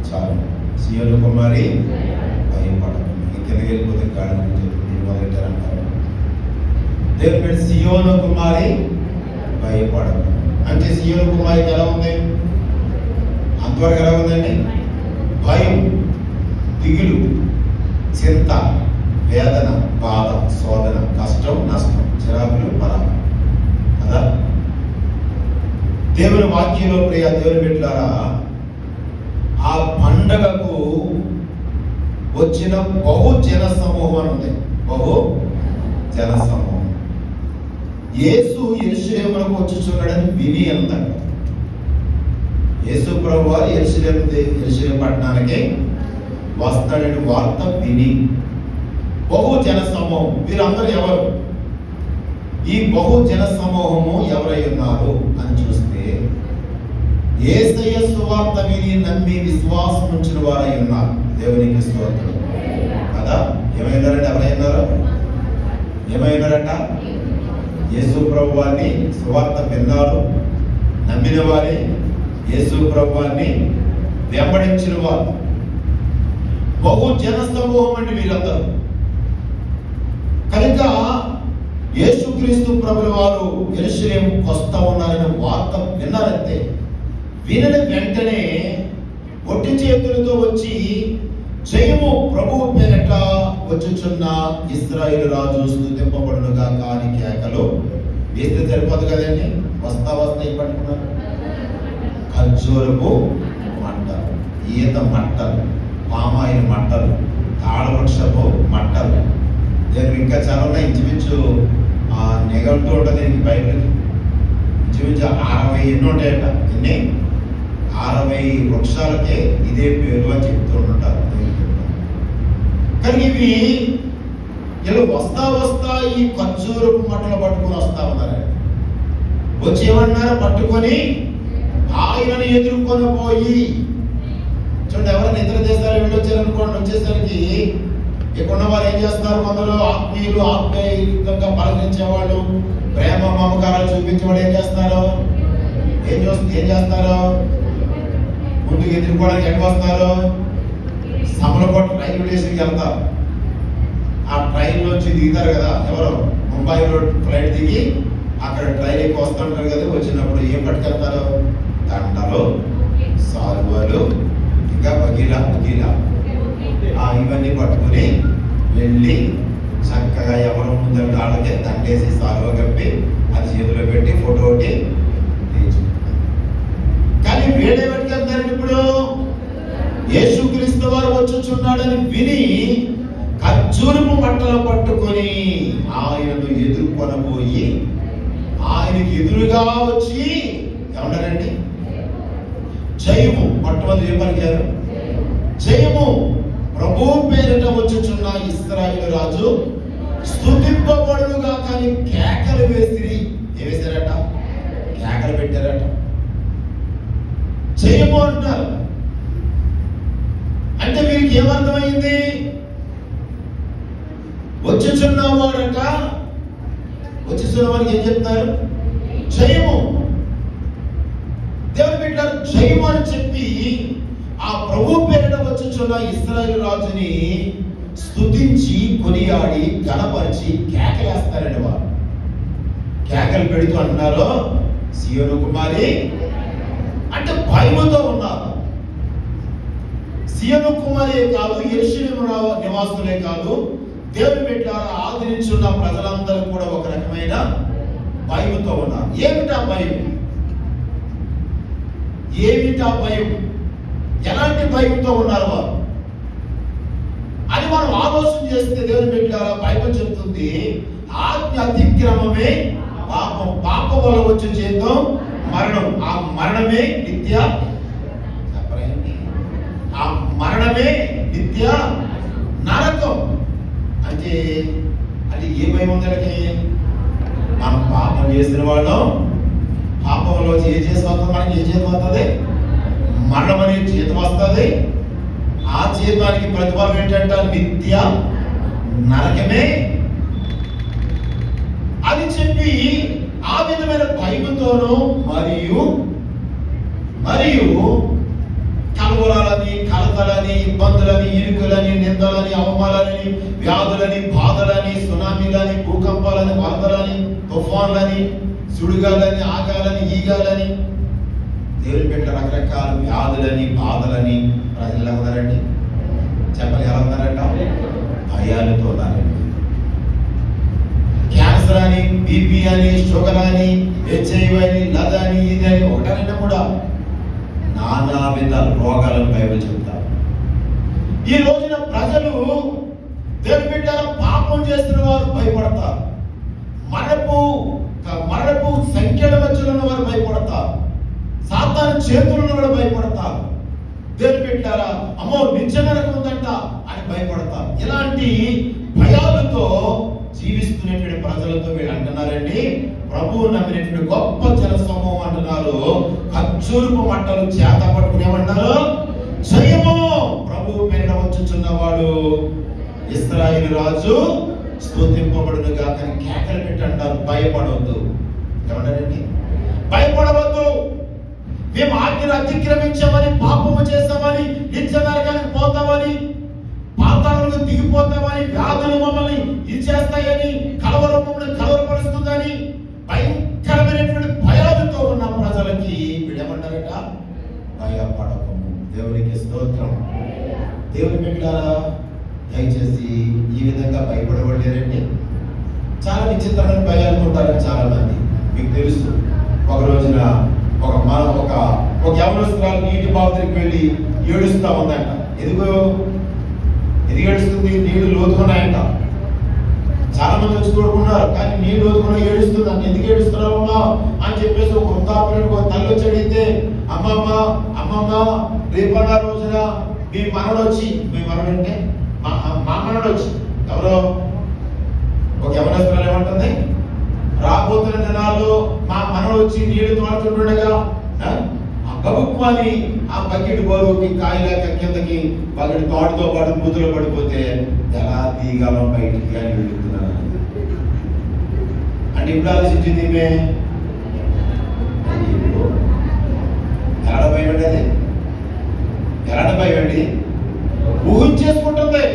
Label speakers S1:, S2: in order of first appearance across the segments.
S1: చాలు. సియోను కుమారి భయపడకు. ఈ కిందకి వెళ్ళిపోతే గాడి మొదలెట్టారంటారు. దేవుని పేరు సియోను కుమారి భయపడకు అంటే సియోను కుమారికి ఎలా ఉంది? అంతవరకు ఎలా ఉందండి? భయం, దిగులు, చింత, వేదన, బాధ, శోధన, కష్టం, నష్టం, చిరాకులు, బలం కదా. దేవుని వాక్యంలో ప్రియ దేవుని బిడ్డలారా, ఆ పండగకు వచ్చిన బహు జన సమూహం అని ఉంది. బహు జన సమూహం యేసు యెరూషలేమునకు వచ్చుచున్నాడని విని అంటాడు. యేసు ప్రభువారు యెరూషలేము పట్టణానికి వస్తాడని వార్త విని బహు జన సమూహం. వీరందరూ ఎవరు? ఈ బహు జన సమూహము ఎవరై ఉన్నారు అని చూస్తే యేసయ్య సువార్త విని నమ్మి విశ్వాసం ఉంచిన వారై ఉన్నారు. దేవునికి స్తోత్రం కదా. ఏమైనారంటే ఎవరైనారు? ఏమైనారట? యేసు ప్రభువాన్ని సువార్త విన్నారు, నమ్మిన వారే, యేసు ప్రభువాన్ని వెంబడించిన వారు బహు జన సమూహం అండి వీరందరూ. కనుక యేసుక్రీస్తు ప్రభుల వారు యెరూషలేముకు వస్తా ఉన్నారని వార్త విన్నారంతే. వినిన వెంటనే ఒట్టి చేతులతో వచ్చి జయము ప్రభువు పేరట వచ్చుచున్న ఇశ్రాయేలు రాజు స్తుతింపబడునుగా కాని కేకలు వేస్తే సరిపోదు కదండి. వస్తా పట్టుకున్నారు ఖర్జూరపు మంటలు, ఈత మంటలు, పామాయిల్ మంటలు, తాళవృక్షపు మంటలు. నేను ఇంకా చాలా ఉన్నాయి. ఇంచుమించు నెగలుతూ ఉంటుంది బైబిల్. ఇంచుమించు 60 ఎన్ని ఉంటాయట. ఎన్ని? 60 వృక్షాలకే ఇదే పేరు అని చెప్తూ ఉంటారు. కానీ ఇవి ఇలా వస్తా ఈ ఖర్జూరపు మంటలు పట్టుకొని వస్తా ఉన్నారండి. వచ్చి ఏమన్నారో పట్టుకొని ఆయనను ఎదుర్కొని పోయి, చూడండి, ఎవరైనా ఇతర దేశాలు వెళ్ళొచ్చారనుకోండి, వచ్చేసరికి ఇక్కడ వారు ఏం చేస్తారు? కొందరు ఆత్మీయులు, ఆత్మీయంగా పలకరించేవాళ్ళు, ప్రేమ మమకారాలు చూపించేవాళ్ళు ఏం చేస్తారు? ఏం చేస్తారు? ముందుకు ఎదుర్కోవడానికి ఎక్కడ వస్తారు? సమలకోట రైల్వే స్టేషన్కి వెళ్తారు. ఆ ట్రైన్ నుంచి దిగుతారు కదా ఎవరు? ముంబై రోడ్ ఫ్లైట్ దిగి అక్కడ ట్రైన్ ఎక్కి వస్తుంటారు కదా. వచ్చినప్పుడు ఏం పట్టుకెళ్తారు? దండలు, సాల్వలు, ఇంకా బగీలా ఇవన్నీ పట్టుకుని వెళ్ళి చక్కగా ఎవరు ముందర వాళ్ళకి దండేసి సాల్వ కప్పి అది చేతిలో పెట్టి ఫోటో ఒకటి తీయించుకుంటారు. కానీ వేడే పెట్టుకెళ్తారు. ఇప్పుడు యేసుక్రీస్తు వారు వచ్చుచున్నాడని విని ఖర్జూరపు మంటలు పట్టుకొని ఆయనను ఎదుర్కొనబోయి ఆయనకి ఎదురుగా వచ్చి ఏమన్నారండి? జయము. మొట్టమొదటి ఏం పలికారు? జయము ప్రభు పేరిట వచ్చుచున్న ఇశ్రాయేలు రాజు స్తుతింపబడునుగా కానీ కేకలు వేసిరి. ఏం వేశారట? కేకలు పెట్టారట. జయము అంటారు. అంటే వీరికి ఏమర్థమైంది? వచ్చుచున్నవాడట. వచ్చుచున్న వారికి ఏం చెప్తారు? జయము. దేవుని బిడ్డలారా, జయము అని చెప్పి ఆ ప్రభు పేరిట వచ్చుచున్న ఇశ్రాయేలు రాజుని స్తుతించి కొనియాడి గణపరిచి కేకలేస్తారండి. వారు కేకలు పెడుతూ అంటున్నారు, సియోను కుమారి అంటే భయముతో ఉన్నారు. సియోను కుమారే కాదు, యెరూషలేము నివాసులే కాదు, దేవుని బిడ్డలారా ఆదరించున్న ప్రజలందరూ కూడా ఒక రకమైన భయముతో ఉన్నారు. ఏమిటా భయం? ఏమిటా భయం? ఎలాంటి భయంతో ఉన్నారు వారు అని మనం ఆలోచన చేస్తే దేవుని బిడ్డలారా బైబిల్ చెప్తుంది, ఆజ్ఞ అతిక్రమమే పాపం, పాపం వల్ల వచ్చే జీతం మరణం, ఆ మరణమే నిత్య, ఆ మరణమే నిత్య నరకం. అంటే అది ఏ భయం ఉందంటే, మనం పాపం చేసిన వాళ్ళం, పాపంలో ఏ చేసి వస్తుంది? మనకి ఏ జీతం వస్తుంది? మరణం అనే జీతం వస్తుంది. ఆ జీతానికి ప్రతిఫలం ఏంటంటే నిత్య నరకమే అని చెప్పి ఆ విధమైన భయముతోనూ మరియు కలవరాలని శ్రమలని, ఇబ్బందులని, ఇరుకులని, నిందలని, అవమానాలని, వ్యాధులని, బాధలని, సునామీలని, భూకంపాలని, వరదలని, తుఫాన్లని, సుడిగాలని, ఆగాలని, ఈగాలని, దేవుని పెట్ట రకరకాల వ్యాధులని, బాధలని ప్రజలు ఎలా ఉన్నారండి? చెప్పని ఎలా ఉన్నారంట? భయాలతో ఉన్నారండి. క్యాన్సర్ అని, బీపీ అని, షుగర్ అని, HIV అని, లదని, ఇదని ఒకటైనా కూడా నానావిధ రోగాలను బైబిల్ చెప్తారు. ఈ రోజున ప్రజలు దేవుని బిడ్డల పాపం చేస్తున్న వారు భయపడతారు. మరణపు సంఖ్యల మధ్యలో ఉన్న వారు భయపడతారు. సాతాను చేతులు ఉన్న వారు భయపడతారు. దేవుని బిడ్డలారా, అమ్మో నిత్య నరకం ఉందంట అని భయపడతారు. ఇలాంటి భయాలతో జీవిస్తున్నటువంటి ప్రజలతో వీళ్ళు అంటున్నారండి, ప్రభువు నమ్మినటువంటి గొప్ప జన సమూహం అంటున్నారు, ఖర్జూరపు మంటలు చేత పట్టుకునేమంటారు, జయము ప్రభువు పేరిట వచ్చుచున్నవాడు ఇశ్రాయేలు రాజు స్తుతింపబడును గాక అని కేకలు పెట్టి అంటారు. భయపడవద్దు. ఏమంటారండి? భయపడవద్దు. మేము ఆజ్ఞను అతిక్రమించామని, పాపము చేస్తామని, నిత్య నరకానికి పోతామని, పాతాళాలకు దిగిపోతామని, వ్యాధులు మమ్మల్ని ఇది చేస్తాయని, కలవరం మమ్మల్ని కలవరపరుస్తుందని భయంకరమైనటువంటి భయాలతో ఉన్న ప్రజలకి వీళ్ళేమంటారట, భయపడకము. దేవునికి స్తోత్రం. దేవుని బిడ్డలారా, దయచేసి ఈ విధంగా భయపడబడలేరండి. చాలా విచిత్రమైన భయాలు ఉంటారని చాలా మంది మీకు తెలుసు. ఒక రోజున ఒక యవనస్తురాలు నీటి బావి దగ్గరికి వెళ్ళి ఏడుస్తా ఉందంట. ఎందుకు ఏడుస్తుంది? నీళ్లు లోతుకున్నాయంట. చాలా మంది వచ్చి తోడుకున్నారు, కానీ నీళ్లు లోతుకున్నా ఏడుస్తుంది. అని ఎందుకు ఏడుస్తున్నావమ్మా అని చెప్పేసి ఒక వృద్ధాపురానికి ఒక తల్లి వచ్చి అడిగితే, అమ్మమ్మ రేపన్న రోజున మీ మనవడు వచ్చి, మీ మనవడు అంటే మా మనవడు వచ్చి, ఎవరో ఒక యవనస్తురాలు ఏమంటుంది, రాబోతున్న దినాల్లో మా మనవడు వచ్చి నీళ్లు తోడుతుండగా గబుక్కుమని ఆ బకెట్ బరువుకి కాయలేక కిందకి బకెట్ తోటతో పాటు బూతులో పడిపోతే ఎలా తీయగలం బయటికి అని వెళ్తున్నాను అంటే ఇప్పుడు ఆలోచించింది ఈమె. ఎలా భయపడేది? ఎలా భయపడి ఊహించేసుకుంటుంది.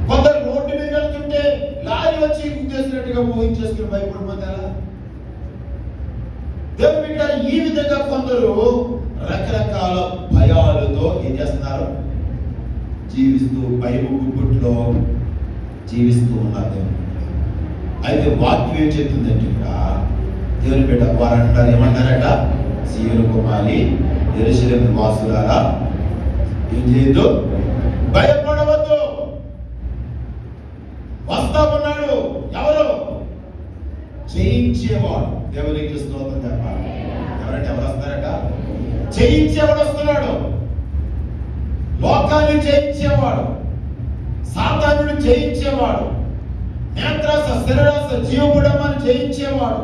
S1: కొందరు రోడ్డు మీద వెళ్తుంటే లారీ వచ్చి గుద్దేసినట్టుగా ఊహించేసుకుని భయపడిపోతారా? దేవుని బిడ్డలారా, ఈ విధంగా కొందరు రకరకాల భయాలతో ఏం చేస్తున్నారు? జీవిస్తూ భయము గుబ్బుట్లో జీవిస్తూ ఉన్నారు. అయితే వాక్యం ఏం చెప్తుందంటే, ఇక్కడ దేవుని బిడ్డ వారు అంటారు, ఏమంటారట, సీయోను కుమారి యెరూషలేము వాసులారా ఏం చేయొద్దు, భయపడవద్దు. వస్తా ఉన్నాడు ఎవరు? జయించేవాడు. దేవునికి స్తోత్రం చెప్పాలి. ఎవరంటే ఎవరు వస్తారట? జయించేవాడు వస్తున్నాడు. లోకాన్ని జయించేవాడు, సాతానుని జయించేవాడు, నేత్రాస, శరీరాస, జీవబుడమని జయించేవాడు,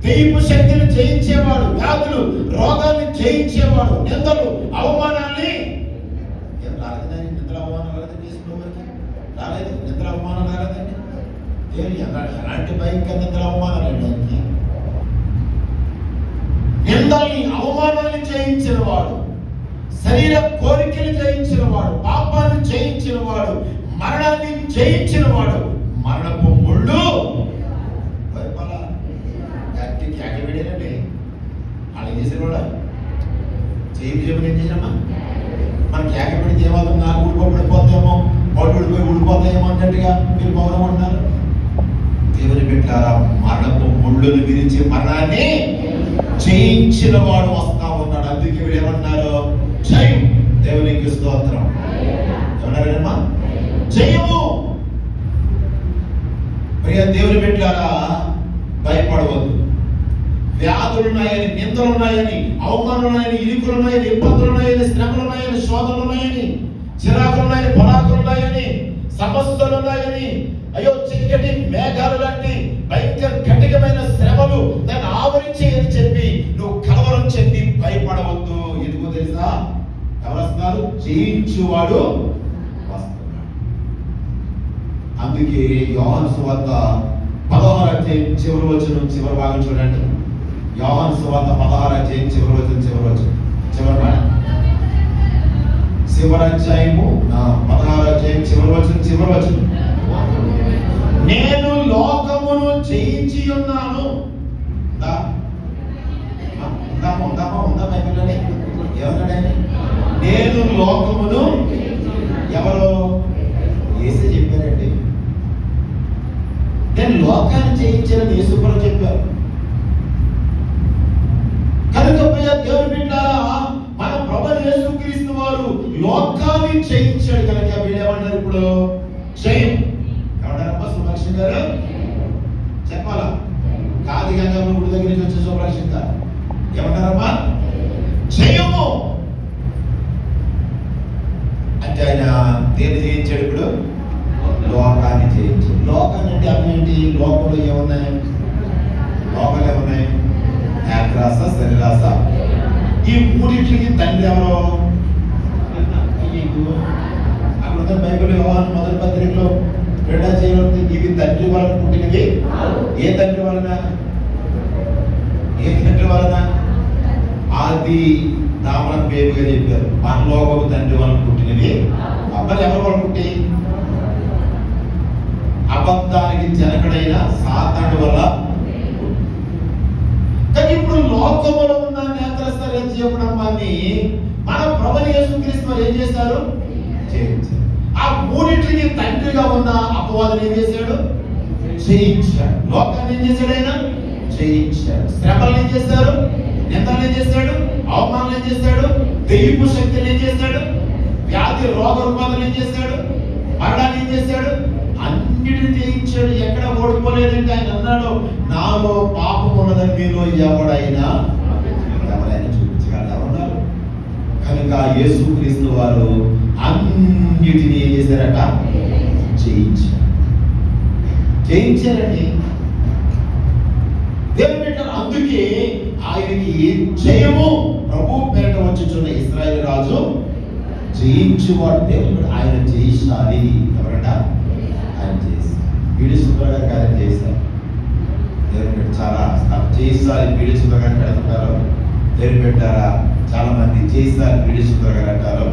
S1: దెయ్యపు శక్తిని జయించేవాడు, వ్యాధులు రోగాన్ని జయించేవాడు, నిందలు అవమానాన్ని రాలేదండి. నిందల అవమానాలు రాలేదండి, రాలేదు. నిందల అవమానాలు రాలేదండి. ఎలాంటి భయంకర నిందల అవమానాలు అండి? నిందల్ని అవమానాన్ని జయించిన వాడు, శరీర కోరికలు జయించిన వాడు, పాపాన్ని జయించిన వాడు, మరణాన్ని జయించిన వాడు, మరణపు ముళ్ళు కేకబెడారండి. వాళ్ళు ఏం చేశారు? కూడా చేయమని ఏం చేసామా? మనం కేకబెడితే ఏమవుతుంది? నాకు ఊడిపోతాయేమో, వాళ్ళు ఊడిపోతాయేమో అన్నట్టుగా మీరు పౌరం అంటున్నారు. దేవుని బిడ్డలారా, మరణపు ముళ్ళును విరిచి మరణాన్ని జయించిన వాడు వస్తా ఉన్నాడు. అందుకే వీడు ఏమన్నారు? జయం. దేవునికి స్తోత్రం. ఏమన్నారమ్మా? జయము. ప్రియ దేవుని బిడ్డలారా, భయపడవద్దు. వ్యాధులున్నాయని, నిందలున్నాయని, అవమానాలున్నాయని, ఇరుకులున్నాయని, ఇబ్బందులున్నాయని, శ్రమలున్నాయని, శోధనలున్నాయని, చిరాకులున్నాయని, పరాకులున్నాయని, సమస్యలున్నాయని, అయ్యో చీకటి మేఘాలు లాంటి భయంకర కఠినమైన శ్రమలు దాన్ని ఆవరించేయని చెప్పి నువ్వు కలవరం చెంది భయపడవద్దు. ఎందుకో తెలుసా? ఎవరు వస్తున్నారు? జయించువాడు వస్తున్నాడు. అందుకే యోహాను సువార్త 16వ అధ్యాయం చివరి వచనం చివరి భాగం చూడండి. యోహాను సువార్త 16వ అధ్యాయం చివరి వచనం చివరి భాగం. చివరి అధ్యాయము 16వ అధ్యాయం చివరి వచనం నేను లోకమును జయించి ఉన్నాను. ఉందా బైబిల్లోనే ఏమన్నాడని? నేను లోకమును, ఎవరు? యేసే చెప్పారండి. నేను లోకాన్ని జయించానని యేసుప్రభువు చెప్పారు. కనుక దేవుని బిడ్డలారా, మన ప్రభువు యేసుక్రీస్తు వారు లోకాన్ని జయించాడు కనుక వీళ్ళేమన్నారు ఇప్పుడు? జయం. ఎవడమ్మా సుభాషిణి గారు చెప్పాలా? కాది గంగమ్మ గుడి దగ్గర నుంచి వచ్చే సుభాషిత ఏమంటారమ్మా? జయము. అంటే ఆయన దేన్ని జయించాడు ఇప్పుడు? లోకాన్ని జయించాడు. లోకాన్ని అంటే అర్థం ఏంటి? లోకంలో ఏమున్నాయి? లోకంలో ఏమున్నాయి? నేత్రాస, శరీరాస. ఈ మూడింటికి తండ్రి ఎవరు? అక్కడ బైబిల్ యోహాను మొదటి పత్రికలో 2వ అధ్యాయంలో ఇవి తండ్రి వలన పుట్టినవి. ఏ తండ్రి వలన? ఆది నామన బేబుగా చెప్పారు. పరలోకపు తండ్రి వలన పుట్టినవి. అబ్బాయి ఎవరి వలన పుట్టి? అబద్ధానికి జనకుడైన సాతాను వల్ల. కానీ ఇప్పుడు లోకములో ఉన్న నేత్రస్థ జీవనమ్మాన్ని మన ప్రభువు యేసుక్రీస్తు వారు ఏం చేశారు? జయించారు. ఆ మూడింటికి తండ్రిగా ఉన్న అపవాదుని ఏం చేశాడు? జయించాడు. లోకాన్ని ఏం చేశాడు? ఆయన జయించాడు. శ్రమలు ఏం చేశారు? నిందలు ఏం చేశాడు? అవమానాలు ఏం చేశాడు? దెయ్యపు శక్తులు ఏం చేశాడు? వ్యాధి రోగ రుపాదులు ఏం చేశాడు? మరణాన్ని ఏం చేశాడు? అన్నిటిని జయించాడు. ఎక్కడ ఓడిపోలేదంటే ఆయన అన్నాడు, నాలో పాపం ఉన్నదని మీలో ఎవరైనా చూపించగలరు ఎవరున్నారు? కనుక యేసుక్రీస్తు వారు అన్నిటిని ఏం చేశారట? జయించారండి. దేవుని బిడ్డలు, అందుకే ఆయనకి జయము ప్రభు పేరిట వచ్చుచున్న ఇశ్రాయేలు రాజు జయించువాడు. దేవుడు ఆయన జయించాలి. ఎవరట? ఆయన చేశారు. పీడి సుబ్రగా కార్యం చేశారు. దేవుని చాలా జయిస్తారు. పీడి సుబ్రగా పెడుతుంటారు. దేవుని పెట్టారా? చాలా మంది జయిస్తారు పీడి సుబ్రగా అంటారు.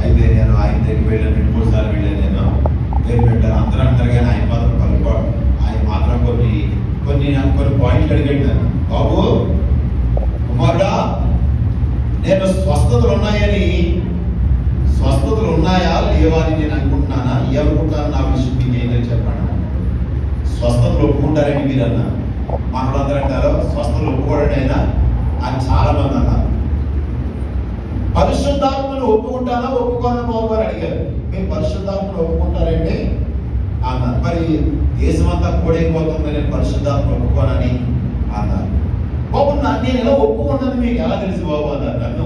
S1: అయితే నేను ఆయన దగ్గరికి వెళ్ళాను, 2-3 సార్లు వెళ్ళాను. నేను దేవుని పెట్టారు. అందరూ అంటారు కానీ ఆయన మాత్రం కలుపుకోవడం. ఆయన మాత్రం కొన్ని పాయింట్లు అడిగాడు. బాబు కుమారుడా, నేను స్వస్థతలు ఉన్నాయా లేవా అని నేను అనుకుంటున్నానా? ఏమనుకుంటున్నాను? నా విషయం మీకు ఏంటని చెప్పాను. స్వస్థతలు ఒప్పుకుంటారండి మీరు అన్న. మనలందరూ అంటారు స్వస్థతలు ఒప్పుకోవడం అయినా అని చాలా మంది అన్నారు. పరిశుద్ధాత్మను ఒప్పుకుంటానా ఒప్పుకోనా బాబు అని అడిగారు. మీరు పరిశుద్ధాత్మను ఒప్పుకుంటారండి అన్నారు. మరి దేశమంతా కోడైపోతుంది, నేను పరిశుద్ధాత్మను ఒప్పుకోనని అన్నారు. బాబు నేను ఎలా ఒప్పుకున్నది మీకు ఎలా తెలుసు బాబు అన్నారు. నన్ను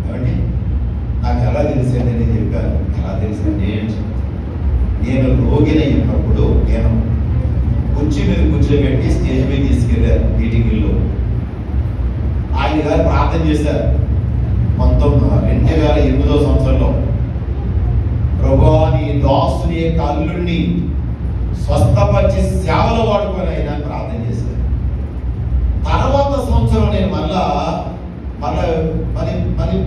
S1: ఏమండి నాకు ఎలా తెలిసేది నేను చెప్పాను. ఎలా తెలిసింది? నేను రోగిని అయినప్పుడు నేను కుర్చీ మీద కూర్చోబెట్టి స్టేజ్ మీద తీసుకెళ్ళారు మీటింగ్లో. ఆయన గారు ప్రార్థన చేశారు 2008వ సంవత్సరంలో. ప్రభువా, నీ దాసుని యొక్క అల్లుడిని స్వస్థపరిచి సేవలో వాడుకొని అయినా ప్రార్థన చేశారు. తర్వాత సంవత్సరం నేను మళ్ళీ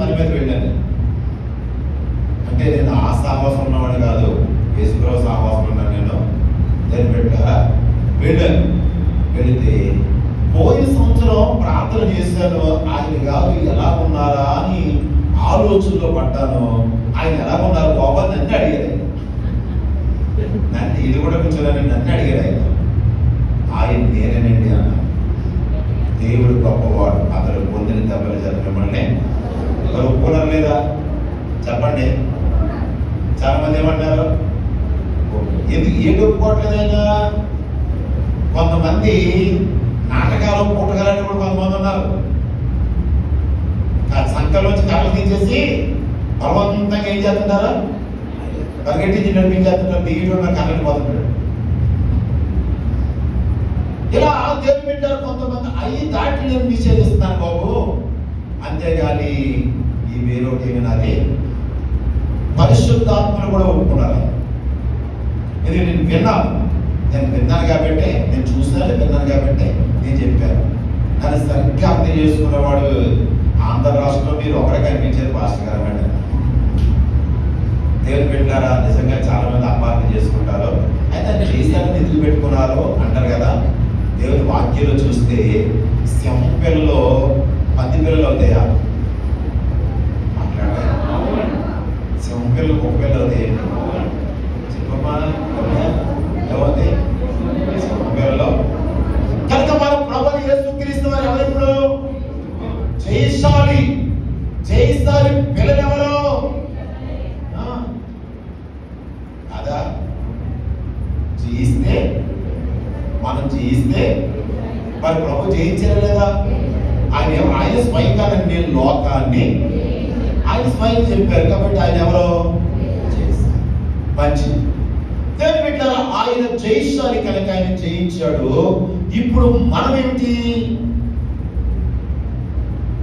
S1: పని మీద వెళ్ళాను. అంటే నేను ఆ సాహసం ఉన్నవాడు కాదు, యేసుప్రభు సాహసం ఉన్నాను. నేను దాన్ని పెట్టారా వెళ్ళాను. వెళితే పోయిన సంవత్సరం ప్రార్థన చేశాను. ఆయన కాదు ఎలా ఉన్నారా అని ఆలోచనలో పడ్డాను. ఆయన ఎలా ఉన్నారు బాబా నన్ను అడిగారు. నన్ను ఇది కూడా కూర్చోదని నన్ను అడిగారు. ఆయన నేనేనండి అన్న. దేవుడు గొప్పవాడు. అతడు పొందిన దెబ్బలు చేత మిమ్మల్ని ఒప్పుకోవడం లేదా? చెప్పండి. చాలా మంది ఏమంటారు? ఎందుకు ఏది ఒప్పుకోవట్లేదైనా? కొంతమంది నాటకాలు పుట్టగలని కూడా కొంతమంది ఉన్నారు. సంఖ్యలోంచి కళ్ళు తీసేసి బలవంతంగా ఏం చేస్తుంటారా? పరిగెట్టించి నడిపించేస్తుంటారు. దిగిలో కళ్ళని పోతుంటాడు. ఇలా దేవుని బిడ్డలు కొంతమంది అయ్యి దాటి నేను నిషేధిస్తున్నాను బాబు. అంతేగాని ఈ వేరొకటి నాది పరిశుద్ధాత్మను కూడా ఒప్పుకున్నారు. ఇది నేను విన్నాను కాబట్టి, నేను చూసినట్టు విన్నాను కాబట్టి నేను చెప్పాను. నన్ను సరిగ్గా అర్థం చేసుకున్నవాడు ఆంధ్ర రాష్ట్రంలో మీరు ఒకరే కనిపించారు పాస్టర్ గారు అంటే. దేవుని బిడ్డలారా, నిజంగా చాలా మంది అపార్థం చేసుకుంటారు. అయితే చేశారని ఎందుకు పెట్టుకున్నారు అంటారు కదా. దేవుని వాక్యంలో చూస్తే సింహం పిల్లలు 10 పిల్లలు అవుతాయా? మాట్లాడాలి. సింహం పిల్లలు 1 పిల్లలు అవుతాయి. చెప్పమ్మా, ఏమవుతాయి? సింహం పిల్లలు. కనుక మనం ప్రభువు యేసుక్రీస్తు వారి ఎవరు? జయశాలి. జయశాలి పిల్లలు ఎవరు? కదా, జయిస్తే మనం జయిస్తే మరి ప్రభు జయించారు లేదా? ఆయన స్వయంగా నేను లోకాన్ని ఆయన స్వయం చెప్పారు కాబట్టి ఆయన ఎవరో చేశారు. మంచిది. దేవుని బిడ్డలారా, ఆయన జయశాలి కనుక ఆయన జయించాడు. ఇప్పుడు మనం ఏమిటి?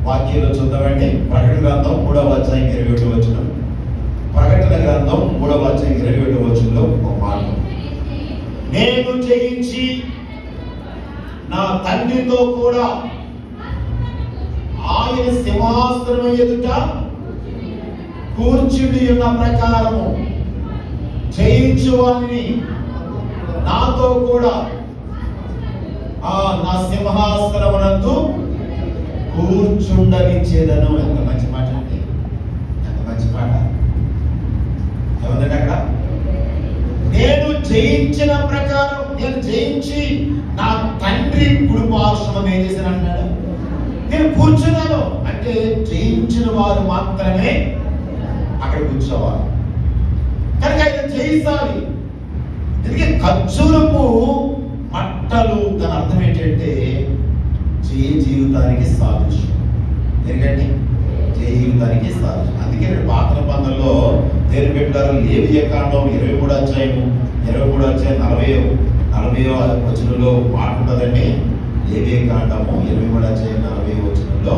S1: వాక్యంలో చూద్దామండి. ప్రకటన గ్రంథం 3వ అధ్యాయం 27వ వచనం. ప్రకటన గ్రంథం 3వ అధ్యాయం 27వ వచనంలో ఒక మాట, నేను జయించి నా తండ్రితో కూడా ఆయన సింహాసనం ఎదుట కూర్చుని ఉన్న ప్రకారము జయించు వారిని నాతో కూడా నా సింహాసనమునందు కూర్చుండనిచ్చేదను. ఎంత మంచి మాట అండి, ఎంత మంచి మాట. ఏముందండి అక్కడ? నేను జయించిన ప్రకారం, నేను జయించి నా తండ్రి కుడి పార్శ్వము ఏం చేశాను అన్నాడు, నేను కూర్చున్నాను. అంటే జయించిన వారు మాత్రమే అక్కడ కూర్చోవాలి. కనుక ఆయన జయించాలి. ఎందుకంటే ఖర్జూరపు మట్టలు దాని అర్థం ఏంటంటే జయ జీవితానికి సాదృశ్యం. ఎందుకంటే జయ జీవితానికి సాదృశ్యం. అందుకే పాత నిబంధనలో దేవుని బిడ్డలారా, లేవియ కాండం 23వ అధ్యాయం 40వ వచనంలో మాట ఉంటుందండి. లేవియ కాండము 23వ అధ్యాయం 40వ వచనంలో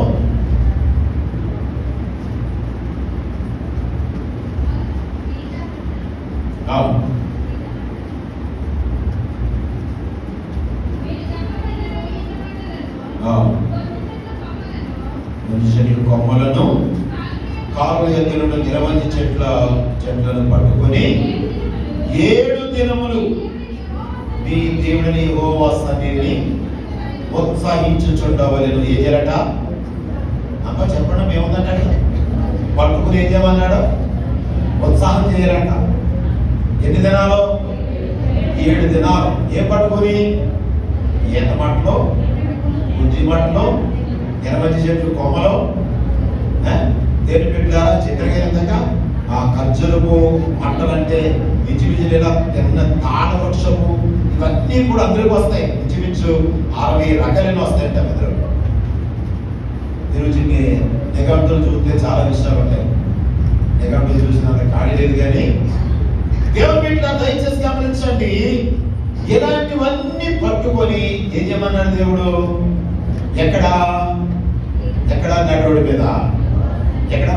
S1: మనుషుని కొమ్మలను కారు ఎద్దులను నిరవంజి చెట్లను పట్టుకొని 7 దినములు మీ దేవుని యెహోవా సన్నిధిని ఉత్సాహించుచుండవలెను. ఏం చేయాలట? అమ్మ చెప్పడం ఏముందంట? పట్టుకుని ఏం చేయమన్నాడు? ఉత్సాహం చేయాలంట. ఎన్ని దినాలు? 7 దినాలు. ఏం పట్టుకుని? ఈత మట్టలో, గుజ్జి మట్టలో, నిరవంజి చెట్లు కొమ్మలో, దేవుని బిడ్డలారా, చిత్రగా ఆ ఖర్జూరపు మంటలంటే ఇంచుమించు లేదా తిన్న తాట వృక్షము, ఇవన్నీ కూడా అందులోకి వస్తాయి. ఇంచుమించు 60 రకాలైన వస్తాయంట అందులో. ఈరోజు నిఘంటులు చూస్తే చాలా విషయాలు ఉంటాయి. నిఘంటులు చూసినంత ఖాళీ లేదు. కానీ దేవుని బిడ్డలారా, దయచేసి గమనించండి. ఇలాంటివన్నీ పట్టుకొని ఏం చేయమన్నాడు దేవుడు? ఎక్కడ నడవడి మీద, ఎక్కడ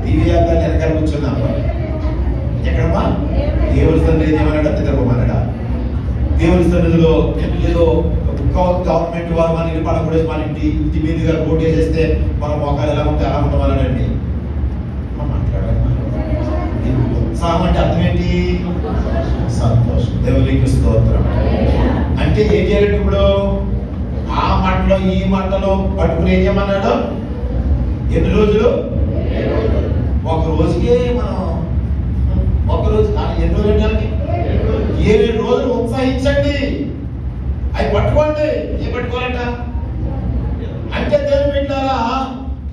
S1: మీదే వెనకాల కూర్చున్నాం. ఎక్కడమ్మా? దేవుడి సన్నిధి ఏమన్నాడా? నిద్రపోమన్నాడా? దేవుడి సన్నిధిలో ఏదో గవర్నమెంట్ వారు మన ఇల్లు పడకూడదు, మన ఇంటి మీదుగా ఓటు వేసేస్తే మన మొక్కలు ఎలా ఉంటే అలా ఉంటామన్నాడండి. మాట్లాడాలి. ఉత్సాహం అంటే అర్థం ఏంటి? సంతోషం. దేవునికి స్తోత్రం. అంటే ఏం చేయాలంటే ఇప్పుడు ఆ మట్టలో ఈ మట్టలో పట్టుకుని ఏం చేయమన్నాడు? ఎన్ని రోజులు? ఒక రోజుకే మనం ఒక రోజు ఎన్ని రోజులు అంటే 7 రోజులు ఉత్సాహించండి. అవి పట్టుకోండి. ఏం పట్టుకోవాలంట అంటే దేవుని బిడ్డలారా,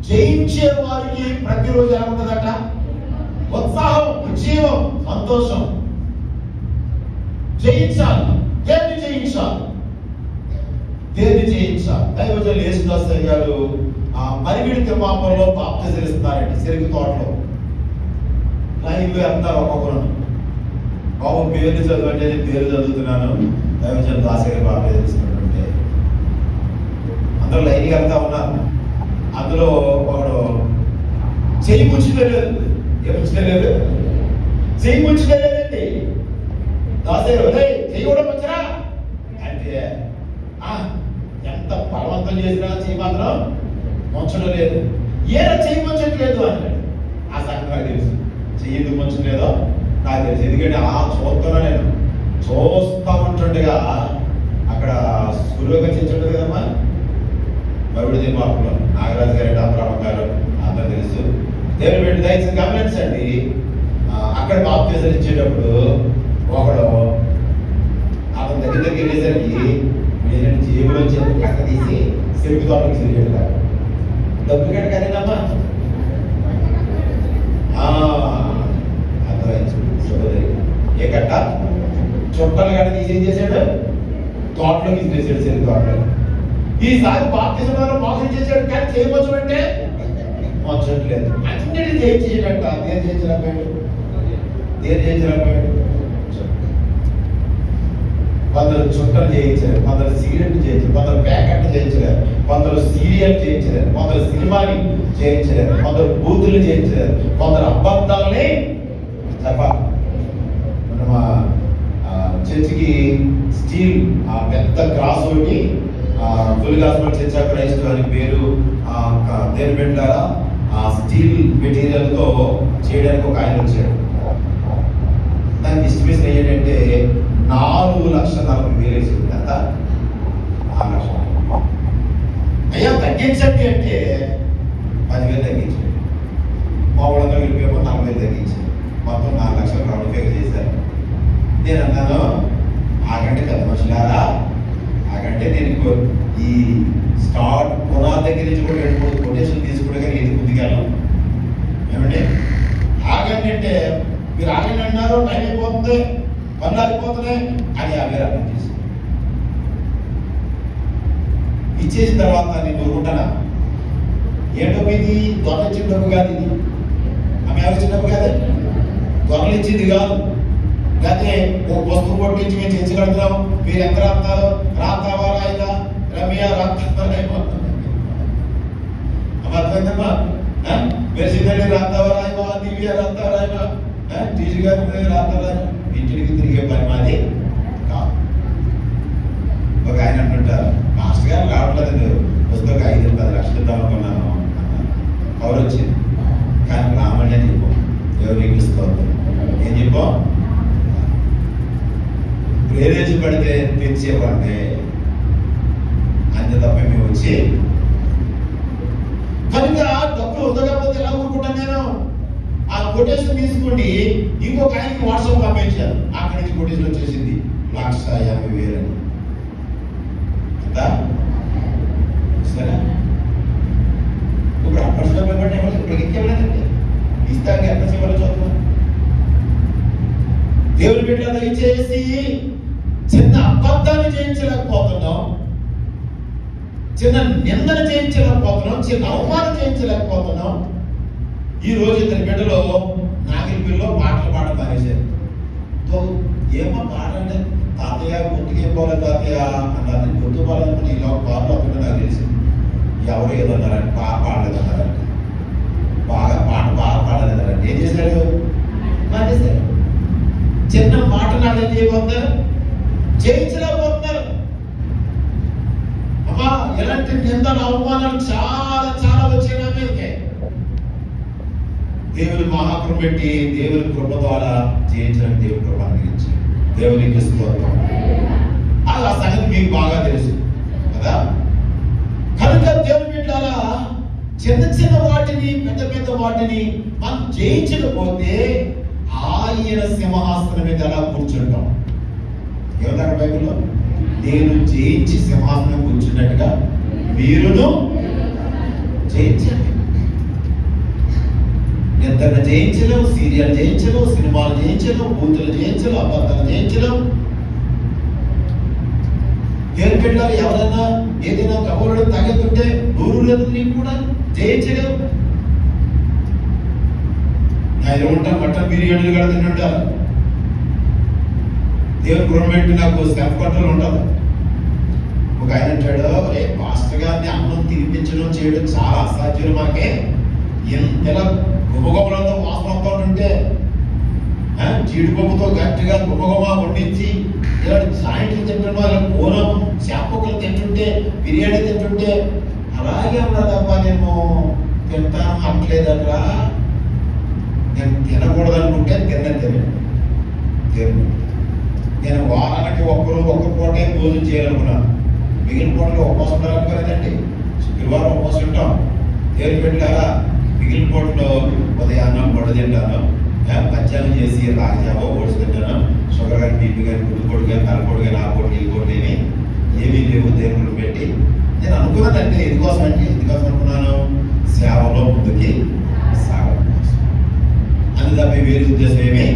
S1: జయించే వారికి ప్రతిరోజు ఎలా ఉంటుందట? ఉత్సాహం, ఉజ్జీవం, సంతోషం. జయించాలి. దేన్ని జయించాలి? దైవజనులు యేసుదాస్ గారు ఆ పరిమిడి తిమ్మాపంలో బాప్తిజం ఇస్తున్నారండి. చెరుకు తోటలో లైన్లో వెళ్తారు ఒక్కొక్కరు. బాబు పేరు చదవండి అని పేరు చదువుతున్నాను. దైవజనులు దాస్ గారి బాప్తిజం ఇస్తున్నట్టుంటే అందరూ లైన్కి వెళ్తా ఉన్నారు. అందులో ఒకడు చెయ్యి ముంచుకోలేదు. ఏం ముంచుకోలేదు? చెయ్యి ముంచుకోలేదండి. దాస్ గారు చెయ్యి కూడా ముంచరా అంటే ఎంత బలవంతం చేసినా చెయ్యి మాత్రం ముంచడం లేదు. ఏదో చేయవచ్చట్లేదు అన్నాడు. ఆ సంగతి నాకు తెలుసు, చెయ్యదు మంచలేదో నాకు తెలుసు. ఎందుకంటే చూస్తున్నా, నేను చూస్తా ఉంటుండగా అక్కడ సులువుగా చేర్చుంటుంది కదమ్మా మరుడు దిమాకులో నాగరాజు గారు, అబ్రహం గారు అందరూ తెలుసు. దేవుని పెట్టి దయచేసి గమనించండి. అక్కడ బాప్తిజం ఇచ్చేటప్పుడు ఒకడు అతని దగ్గరికి వెళ్ళేసరికి నేను జేబులో చెప్పి కట్ట తీసి సెల్ఫీ తోటకి తిరిగాడు కాదు. డబ్బు కట్ట కదేనమ్మా అర్థమైంది. సోదరి ఏ కట్ట చుట్టలు కట్ట తీసి ఏం చేశాడు? తోటలోకి తీసేసాడు, సెల్ఫీ తోటలో. ఈసారి బాప్తిజంలో మోసం చేశాడు, కానీ చేయవచ్చు అంటే మోసట్లేదు. అన్నిటి చేయించేయట. దేని చేయించలేకపోయాడు, దేని చేయించలేకపోయాడు. కొందరు చుట్టలు చేయించారు, కొందరు సిగరెట్ చేయించారు, కొందరు ప్యాకెట్లు చేయించలేరు, కొందరు సీరియల్ చేయించలేరు, కొందరు సినిమాని చేయించలేరు, కొందరు బూతులు చేయించలేరు, కొందరు అబద్ధాలని చెప్పాలి. మా చర్చికి స్టీల్ పెద్ద గ్రాస్ ఒకటి ఫుల్ హాస్పిటల్ చర్చ్ క్రైస్తవ అని పేరు దేని పెట్టారా స్టీల్ మెటీరియల్ తో చేయడానికి ఒక ఆయన వచ్చాడు. దానికి ఎస్టిమేషన్ ఏంటంటే 4,40,000 వేసింది. అంత 4 లక్షలు. అయ్యా తగ్గించండి అంటే 10,000 తగ్గించండి. మామూలుగా వెళ్ళిపోయామో 40,000 తగ్గించారు. మొత్తం 4 లక్షలు రౌండ్ ఫిగర్ చేశారు. నేను అన్నాను, ఆగంటే పెద్ద మనుషులారా, ఆగంటే నేను ఈ స్టార్ట్ పునాది దగ్గర నుంచి కూడా 2-3 కొటేషన్ తీసుకుంటే కానీ ఏది ముందుకెళ్ళాం. ఏమంటే ఆగండి అంటే మీరు ఆగండి అన్నారు, టైం అయిపోతుంది, పనులు అయిపోతున్నాయి అని 50,000 అర్థం చేసి ఇచ్చేసిన తర్వాత నేను ఊరుకుంటానా? ఏ డబ్బు ఇది? దొంగ ఇచ్చిన డబ్బు కాదు, ఇది ఆమె ఇచ్చిన డబ్బు కాదు, దొంగలు ఇచ్చింది కాదు. లేకపోతే ఒక పుస్తకం కొట్టించి మేము చర్చగలుగుతాం, మీరు ఎంత రాస్తారు, రాస్తావా రాయిగా రమ్య రాస్తావా అర్థమైందమ్మా? మెరిసిందండి రాస్తావా రాయవా, దివ్య రాస్తావా రాయవా, టీచర్ గారు రాస్తారా? ఇంటికి తిరిగే పని మాది కాదు. ఒక ఆయన అంటుంటారు, మాస్టర్ గారు రావట్లేదు, పుస్తకం 5-10 లక్షలు ఇద్దామనుకున్నాను అన్నారు. పవర్ వచ్చింది, కానీ రామని అని చెప్పాం. ఎవరు ఎక్కిస్తారు ఏం చెప్పాం? ప్రేరేసి పడితే తెచ్చేవాడిని అంతే తప్ప మేము వచ్చి కనుక డబ్బులు వదలకపోతే ఎలా ఊరుకుంటాను నేను? ఆ కొటేషన్ తీసుకోండి, ఇంకొక ఆయనకి వాట్సాప్ పంపించారు, అక్కడి నుంచి కొటేషన్ వచ్చేసింది 1,50,000 అని. అంతా సరే, ఇప్పుడు అప్పటి డబ్బులు ఇప్పుడు ఇంకెవరైనా ఇస్తాక ఎంత చెప్పాలో చూద్దాం. దేవుని బిడ్డ దయచేసి చిన్న అబద్ధాన్ని చేయించలేకపోతున్నాం, చిన్న నిందన చేయించలేకపోతున్నాం, చిన్న అవమానం చేయించలేకపోతున్నాం. ఈ రోజు ఇద్దరి బిడ్డలో నాగిరిపిల్లో పాటలు పాడడం మానేశారు. ఏమో పాట అంటే తాతయ్య గుర్తుకి ఏం పోలేదు తాతయ్య అన్నారు. గుర్తు పోవాలనుకుని ఇలా పాటలు అప్పుడు నాకు తెలిసింది. ఎవరు ఏదో అన్నారంటే బాగా పాడలేదు అన్నారంటే, బాగా బాగా పాడలేదన్నారంటే ఏం చేశారు? మానేశారు. చిన్న మాట నాడు ఏం చేయబోతున్నారు? చేయించలేకపోతున్నారు. అమ్మా ఎలాంటి నిందలు అవమానాలు చాలా చాలా వచ్చినా మీదకే దేవుని మహాకృప పెట్టి దేవుని కృప ద్వారా జయించడానికి దేవుని కృప అనుగ్రహించాడు. దేవునికి స్తోత్రం. ఆ సంగతి మీకు బాగా తెలుసు కదా. కనుక దేవుని బిడ్డలారా, చిన్న చిన్న వాటిని పెద్ద పెద్ద వాటిని మనం జయించకపోతే ఆయన సింహాసనం మీద ఎలా కూర్చుంటాం? ఏమంటారు బైబిల్లో? నేను జయించి సింహాసనం కూర్చున్నట్టుగా మీరును జయించండి. నిద్ర జయించలేవు, సీరియల్ జయించలేవు, సినిమాలు జయించలేవు, బూతులు జయించలేవు, అబద్ధాలు జయించలేవు. దేవుని బిడ్డలారా, ఎవరైనా ఏదైనా కబుర్లు తగ్గుతుంటే 100 లేదు నీకు కూడా జయించలేవు. ఆయన ఉంటా మటన్ బిర్యానీలు కూడా తింటుంటారు. దేవుని గవర్నమెంట్ నాకు సెల్ఫ్ కంట్రోల్ ఉంటుంది. ఒక ఆయన అంటాడు, రే మాస్టర్ గారిని అన్నం తినిపించడం చేయడం చాలా అసాధ్యం, మాకే ఎంతలా గుమగుమలతో వాసనతో ఉంటే జీడిపప్పుతో గట్టిగా గుమగుమ వండించి ఇలాంటి జాయింట్లు తింటున్నా, ఇలా కూరం చేపకులు తింటుంటే, బిర్యానీ తింటుంటే అలాగే ఉన్నదబ్బా నేను తింటాను అనట్లేదట్రా, నేను తినకూడదు అనుకుంటే తినండి. నేను వారానికి ఒక్క పూటే భోజనం చేయాలనుకున్నాను. మిగిలిన పూటలో ఉపవాసం ఉండాలనుకోలేదండి. శుక్రవారం ఉపవాసం ఉంటాం. దేవుని పెట్టారా, మిగిలిన పూటలో ఉదయాన్నం పొడి తింటాను, మధ్యాహ్నం చేసి రాగిజావో ఓట్స్ తింటాను. షుగర్ కానీ బీపీ కానీ గుడ్డుకోడు కానీ తలకోడు కానీ ఆ కోటి ఈ కోటి ఏమీ లేవు దేవుళ్ళు పెట్టి. నేను అనుకున్నానంటే ఎందుకోసం అనుకున్నాను, సేవలో ముందుకి సాగడం కోసం. అది తప్ప వేరే ఉద్దేశం ఏమి,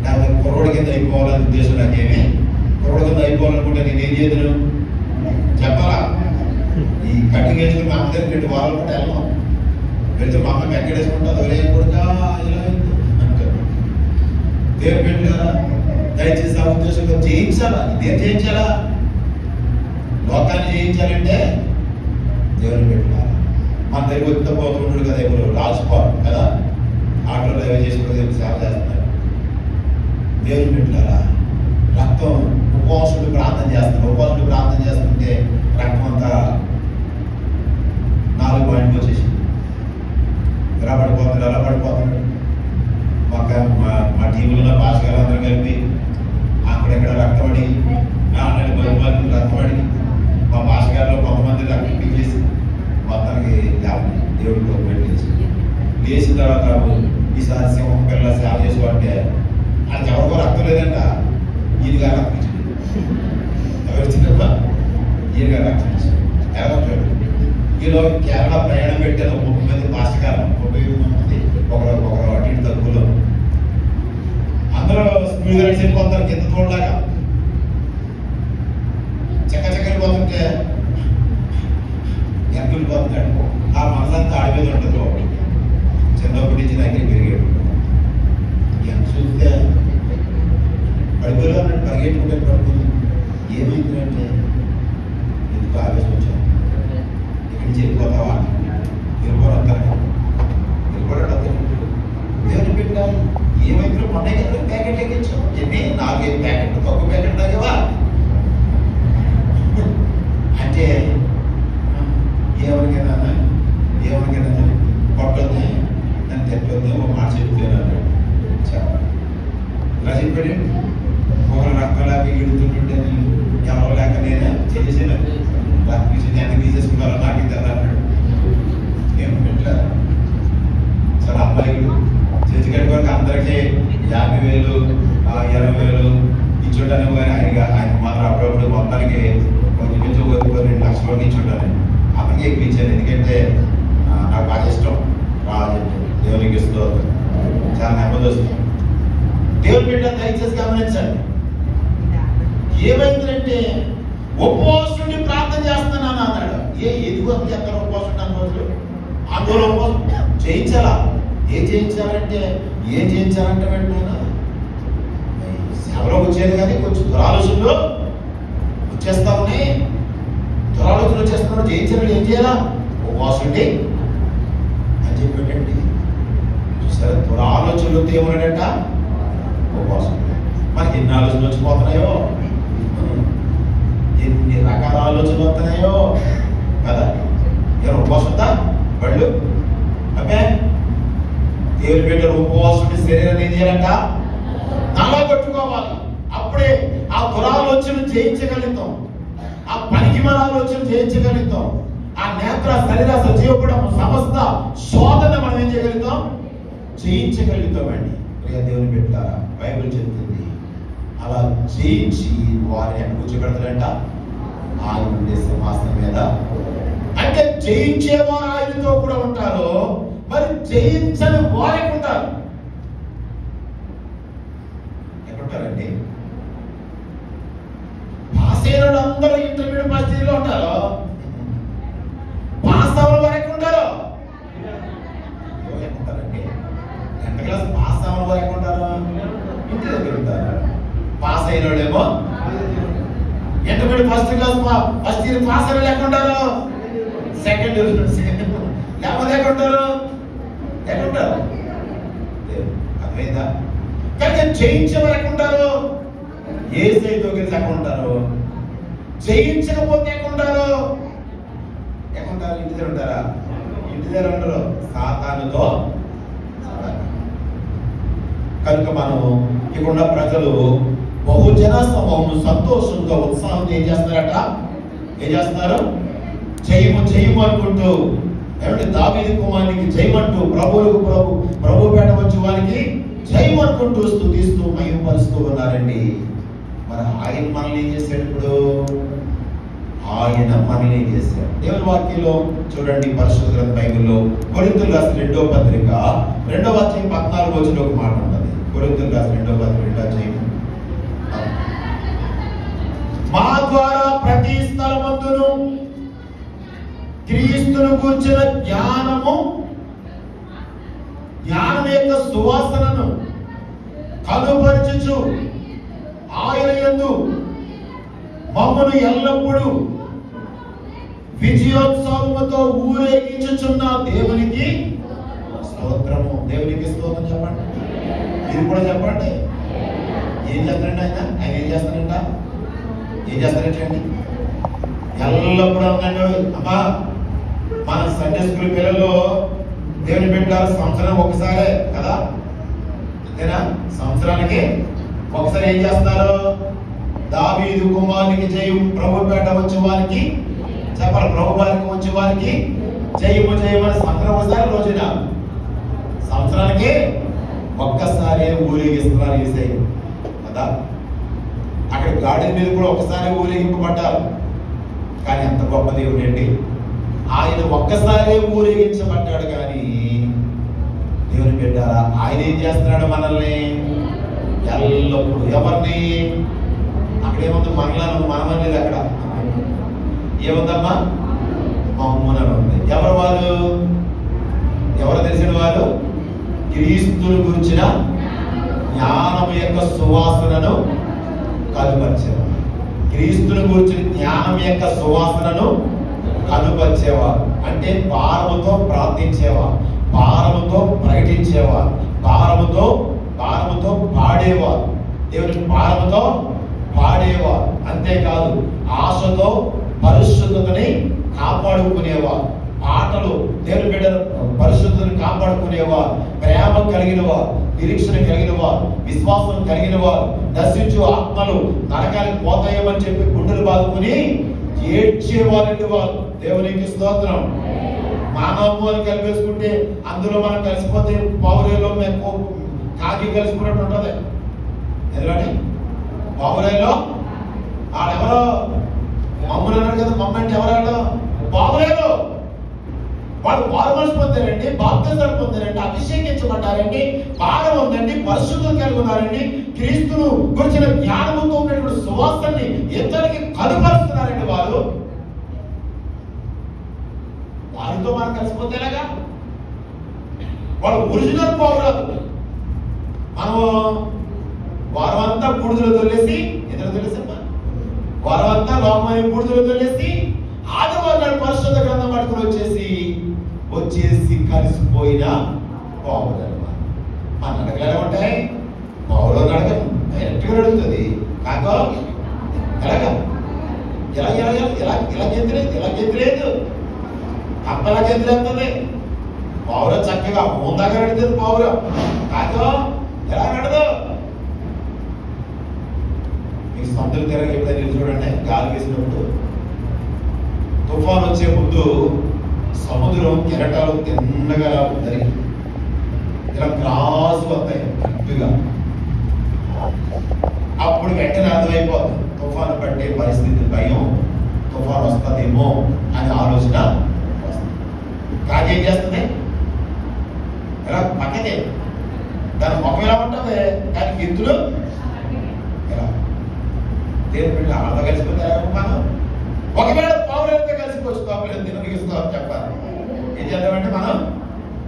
S1: లేకపోతే కుర్రోడి కింద అయిపోవాలనే ఉద్దేశం నాకేమి. కుర్రోడి కింద అయిపోవాలనుకుంటే నేను ఏం చేయను చెప్పాలా? ఈ కటింగ్ వేసుకుని మా అమ్మ దగ్గర 2 వారాలు కూడా వెళ్ళాం. వెళ్తే మా అమ్మ ఎక్కడేసుకుంటుంది, ఒరే కొడుకా ఇలా అంటారు. దేవుడు పెట్టారా, దయచేసి ఆ ఉద్దేశంలో చేయించాలా. ఇదేం చేయించాలా? లోకాన్ని చేయించాలంటే దేవుని పెట్టాలా. మన దగ్గర వచ్చి పోతున్నాడు కదా, ఇప్పుడు రాజుపాడు కదా, ఆటో డ్రైవర్ చేసుకుని సేవ చేస్తున్నారు. దేవుని పెట్టారా, రక్తం ఉపవాసుడు ప్రార్థన చేస్తున్నారు. ఉపవాసుడు ప్రార్థన చేస్తుంటే రక్తం అంతా 4 పాయింట్కి వచ్చేసి ఎలా పడిపోతున్నాడు. మా టీంలో భాష గారు అందరూ కలిపి అక్కడెక్కడ రక్తపడి 10 మంది రక్తపడి మా భాష గారిలో కొంతమంది రక్తం పీకేసి మొత్తానికి దేవుడితో పెట్టేసి లేచిన తర్వాత ఈసారి సింహం పిల్లల సేవ చేసుకోవాలంటే అది ఎవరికో రక్తం లేదంట, ఈయనగా రక్తం ఇచ్చింది. ఎవరు ఇచ్చిందమ్మా? ఈయనగా రక్తం ఇచ్చింది. ఎలా చూడండి, ఈలో కేరళ ప్రయాణం పెట్టారు 30 మంది భాషకాలం, 30 మంది ఒకరు అటు ఇటు తక్కువలో. అందరూ స్పీడ్గా వెళ్ళిపోతారు కింద తోడలాగా. చక్కలు పోతుంటే ఎంకులు పోతున్నాడు. ఆ మనసంతా ఆడి మీద ఉంటుంది. చిన్నప్పటి నుంచి దగ్గర పెరిగాడు. ఎంత చూస్తే పడిపోయి అన్నట్టు పరిగెట్టుకుంటే పడుతుంది. ఏమైందంటే ఎందుకు ఆవేశం వచ్చాను, ఇక్కడి నుంచి వెళ్ళిపోతావా, వెళ్ళిపోవడం దేవుని పెట్టాను. ఏమైతే మొన్న ప్యాకెట్ ఎక్కించావు, ఎన్ని 4-5 ప్యాకెట్లు, ఒక ప్యాకెట్ తాగేవా అంటే ఏమనికైనా కొట్టొద్దు, నన్ను తెట్టొద్దు, ఒక మాట చెప్తున్నాను చెప్పండి. ఇలా చెప్పాడు. ఒకరు రక్తం లేక ఈడుతుంటుంటే ఎవరు లేక నేను చేసేసాను, ఎంత తీసేసుకున్నారో నాకు తెల్లన్నాడు. ఏం పెట్టారు సార్, అబ్బాయిలు చర్చి కట్టి వరకు అందరికీ 50,000 20,000 ఇచ్చుంటాను. కానీ ఆయన మాత్రం అప్పుడప్పుడు మొత్తానికి కొంచెం 2 లక్షల వరకు ఇచ్చుంటాను. అతనికి ఎక్కువ ఇచ్చాను, ఎందుకంటే నాకు బాగా ఇష్టం. రాజు దేవునికి ఇస్తూ చాలా నెమ్మది వస్తుంది. దేవుని బిడ్డ దయచేసి గమనించండి. ఏమైందంటే ఉపవాసుని ప్రార్థన చేస్తున్నాను అన్నాడు. ఎదుగు చేస్తారు ఉపవాసం అనుకోవచ్చు. అందులో ఉపవాసం చేయించాలా? ఏం చేయించాలంటే వెంటనే సేవలో వచ్చేది కానీ కొంచెం దురాలోచనలు వచ్చేస్తా ఉన్నాయి. దురాలోచనలు వచ్చేస్తున్నాడు. చేయించాలంటే ఏం చేయాలా? ఉపవాసుండి అని చెప్పాడండి. చూసారా, దురాలోచనలు ఏమన్నాడంట? ఉపవాసం. మనకి ఎన్ని ఆలోచనలు వచ్చిపోతున్నాయో, ఎన్ని రకాల ఆలోచనలు వస్తున్నాయో కదా. ఎవరు ఉపవాసం ఉందా వాళ్ళు? అబ్బే దేవుని బిడ్డ ఉపవాసుడి శరీరాన్ని ఏం చేయాలంట? నలగొట్టుకోవాలి. అప్పుడే ఆ దురాలోచన జయించగలుగుతాం, ఆ పనికి మన ఆలోచన జయించగలుగుతాం, ఆ నేత్ర శరీర సజీవపడం సమస్త శోధన మనం ఏం చేయగలుగుతాం? జయించగలుగుతామండి. దేవుని పెట్టారా, బైబిల్ చెప్తుంది. అలా జయించి వారిని ఎక్కడ కూర్చోబెడతాడంట? ఆయన ఉండే సింహాసనం మీద. అంటే జయించేవారు ఆయనతో కూడా ఉంటారు, మరి జయించని వారికి ఉంటారు. ఎక్కడుంటారండి? పాస్ అయిన అందరూ ఇంటర్మీడియట్ పరిస్థితిలో ఉంటారు. పాస్ అవ్వని వరకు ఉంటారు. ఎక్కడుంటారండి? 10th క్లాస్ పాస్ అవ్వని వరకు ఉంటారు, ఇంటి దగ్గర ఉంటారు. పాస్ అయిన వాళ్ళేమో ఇంటర్మీడియట్ ఫస్ట్ ఇయర్ పాస్ అయిన వాళ్ళు ఎక్కడుంటారు? సెకండ్ లేకపోతే ఎక్కడుంటారు? అర్థమైందా? కానీ జయించేవారు ఎక్కడుంటారు? ఏసైతో కలిసి ఎక్కడుంటారు? జయించకపోతే ఎక్కడుంటారు? ఇంటి దగ్గర ఉంటారా? ఇంటి దగ్గర ఉండరు, సాతానుతో. కనుక మనం ఇక్కడ ప్రజలు బహుజన సమూహం సంతోషంతో ఉత్సాహంతో ఏం చేస్తారట? ఏం చేస్తున్నారు? జయము అనుకుంటూ, ఏమంటే దావీదు కుమారునికి జయమంటూ, ప్రభువులకు ప్రభు పేట వచ్చే వారికి జయము అనుకుంటూ స్తుతిస్తూ మహిమపరుస్తూ ఉన్నారండి. మరి ఆయన మనల్ని ఏం చేశాడు? ఇప్పుడు ఆయన మనల్ని ఏం చేశాడు? దేవుని వాక్యంలో చూడండి, పరిశుద్ధ గ్రంథ బైబిల్లో కొరింథీయులకు రాసిన 2వ పత్రిక 2వ అధ్యాయం 14వ వచనంలో ఒక మాట ఉన్నది. కొరింథీయులకు రాసిన 2వ పత్రిక 2వ అధ్యాయం, మా ద్వారా ప్రతి స్థలమందును క్రీస్తును గూర్చిన జ్ఞానం యొక్క సువాసనను కనుపరచుచు ఆయన యందు మమ్మను ఎల్లప్పుడూ విజయోత్సవముతో ఊరేగించుచున్న దేవునికి స్తోత్రము. దేవునికి స్తోత్రం చెప్పండి. మీరు కూడా చెప్పండి. ఏం చేస్తారండి ఆయన ఏం చేస్తారంట? ఏం చేస్తారంటండి? ఎల్లప్పుడూ అన్నాడు. అమ్మా, మన సండే స్కూల్ పిల్లలు దేవుని బిడ్డలు సంవత్సరం ఒకసారే కదా, అంతేనా? సంవత్సరానికి ఒకసారి ఏం చేస్తారు? దావీదు కుమారునికి జయము, ప్రభు పేట వచ్చే వారికి చెప్పాలి, ప్రభు వారికి వచ్చే వారికి జయము జయమని సంవత్సరం ఒకసారి రోజున సంవత్సరానికి ఒక్కసారి ఊరేగిస్తున్నారు యేసయ్య కదా. అక్కడ గార్డెన్ మీద కూడా ఒకసారి ఊరేగింపబడ్డారు. కానీ ఎంత గొప్ప దేవుడు అండి! ఆయన ఒక్కసారి ఊరేగించబడ్డాడు. కానీ దేవుని బిడ్డారా, ఆయన ఏం చేస్తున్నాడు? మనల్ని ఎల్లప్పుడు. ఎవరిని? అక్కడేముంది? మనమని లేదు. అక్కడ ఏముందమ్మా? మమ్మునని ఉంది. ఎవరు వాళ్ళు? ఎవరు తెలిసిన వాళ్ళు? క్రీస్తుని గురించిన జ్ఞానం యొక్క సువాసనను కనుపరిచేవారు. క్రీస్తుని గురించిన జ్ఞానం యొక్క సువాసనను కనుపరిచేవారు. అంటే భారముతో ప్రార్థించేవారు, భారముతో ప్రకటించేవారు, భారముతో పాడేవారు. దేవుని భారముతో పాడేవారు. అంతేకాదు, ఆశతో పరిశుద్ధతని కాపాడుకునేవారు. పాటలు దేవుని బిడ్డ పరిశుద్ధతని కాపాడుకునేవారు. ప్రేమ కలిగిన వారు, నిరీక్షణ కలిగిన వారు, విశ్వాసం కలిగిన వారు, దర్శించు ఆత్మలు నరకానికి పోతాయేమని చెప్పి గుండెలు బాదుకుని ఏడ్చేవారండి వారు. దేవునికి స్తోత్రం. మానవ అని కలిపేసుకుంటే అందులో మనం కలిసిపోతే పౌరేలో మేము కాకి కలిసిపోయినట్టు ఉంటుంది. ఎందుకంటే పౌరేలో ఆడెవరో మమ్మల్ని అన్నాడు కదా, మమ్మ అంటే ఎవరాడు? పౌరేలో వాళ్ళు మారుమనసు పొందారండి, బాప్తిజాలు పొందారండి, అభిషేకించబడ్డారండి, భారం ఉందండి, పరిశుద్ధం కలిగి ఉన్నారండి, క్రీస్తును గురించిన జ్ఞానంతో ఉన్నటువంటి సువాసనని ఇతరులకి కనుపరుస్తున్నారండి. వారితో మనం కలిసిపోతేలాగా? వాళ్ళు ఒరిజినల్ పౌరాలు. మనం వారం అంతా బూడిదలు తొలేసి, ఇద్దరు తెలిసమ్మా, వారం అంతా లోకమైన బూడిదలు తొలేసి ఆదివారం పరిశుద్ధ గ్రంథం పట్టుకుని వచ్చేసి కలిసిపోయిన పౌరులు. మన నడకలు ఎలా ఉంటాయి? పౌరులు నడక ఎట్టుగా నడుస్తుంది. కాక ఎలాగా ఇలా గెంతులేదు, అప్పలా గెంతులేస్తుంది. పౌర చక్కగా ముందాగా నడుతుంది. పౌర కాక ఎలా నడదు? మీకు సముద్రం తీరానికి ఎప్పుడైనా చూడండి, గాలి వేసినప్పుడు తుఫాన్ వచ్చే ముందు సముద్రం కెరటాలు తిన్నగా జరిగి ఇలా క్రాస్ వస్తాయి గట్టిగా. అప్పుడు వెంటనే అర్థమైపోతుంది తుఫాను పట్టే పరిస్థితి, భయం, తుఫాను వస్తుందేమో అనే ఆలోచన వస్తుంది. కాకి ఏం చేస్తుంది? ఇలా పక్కనే దాని ముఖం ఎలా ఉంటుంది, కానీ ఎత్తులు ఎలా దేని బిడ్డ అలా కలిసిపోతారు. మనం ఒకవేళ పౌరులతో కలిసిపోవచ్చు, పౌరులు తినగిస్తామని చెప్పాలి. ఏం చేద్దామంటే మనం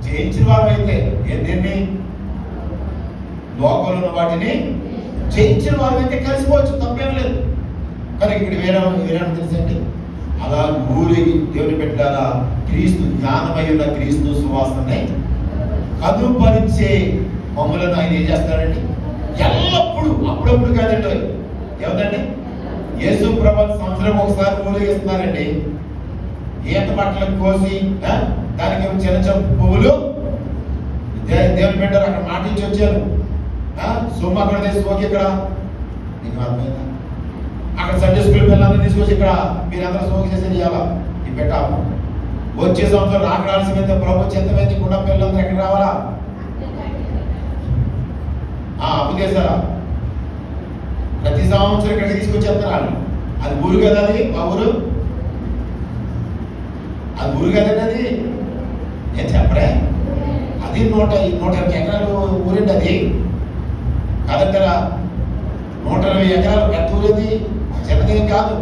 S1: జయించిన వారు అయితే దీన్ని లోకంలో ఉన్న వాటిని జయించిన వారు అయితే కలిసిపోవచ్చు, తప్పేం లేదు. కానీ ఇక్కడ వేరే తెలుసండి, అలా ఊరికి దేవుని పెట్టాలా క్రీస్తు జ్ఞానమై ఉన్న క్రీస్తు సువాసనని కనుపరిచే మమ్మలను ఆయన ఏం చేస్తాడండి? ఎల్లప్పుడు, అప్పుడప్పుడు కాదండి. ఏమిటండి? యేసు ప్రభువు సంవత్సరం ఒకసారి ఊరేగిస్తున్నారండి. ఈత బట్టలకు కోసి దానికి చిన్న చిన్న పువ్వులు దేవుని పెట్టారు. అక్కడ మాట ఇచ్చి వచ్చారు. సొమ్ము అక్కడ తీసుకోకి ఇక్కడ నీకు అర్థమైందా? అక్కడ సండే స్కూల్ పిల్లలందరూ తీసుకొచ్చి ఇక్కడ మీరందరూ సోకి చేసేది ఇవ్వాలా ఈ పెట్టాము. వచ్చే సంవత్సరం రాకడాల్సిందే ప్రభు చెత్తమైంది కూడా పిల్లలందరూ ఎక్కడ రావాలా? అప్పు చేస్తారా? ప్రతి సంవత్సరం ఇక్కడికి తీసుకొచ్చేస్తారు వాళ్ళు. అది ఊరు కదా, అది మా ఊరు, అది ఊరు కదండి. అది నేను చెప్పడే, అది 120 ఎకరాలు ఊరండి. అది కాదంటారా? 120 ఎకరాలు పెద్ద ఊరేది, చిన్నదేం కాదు.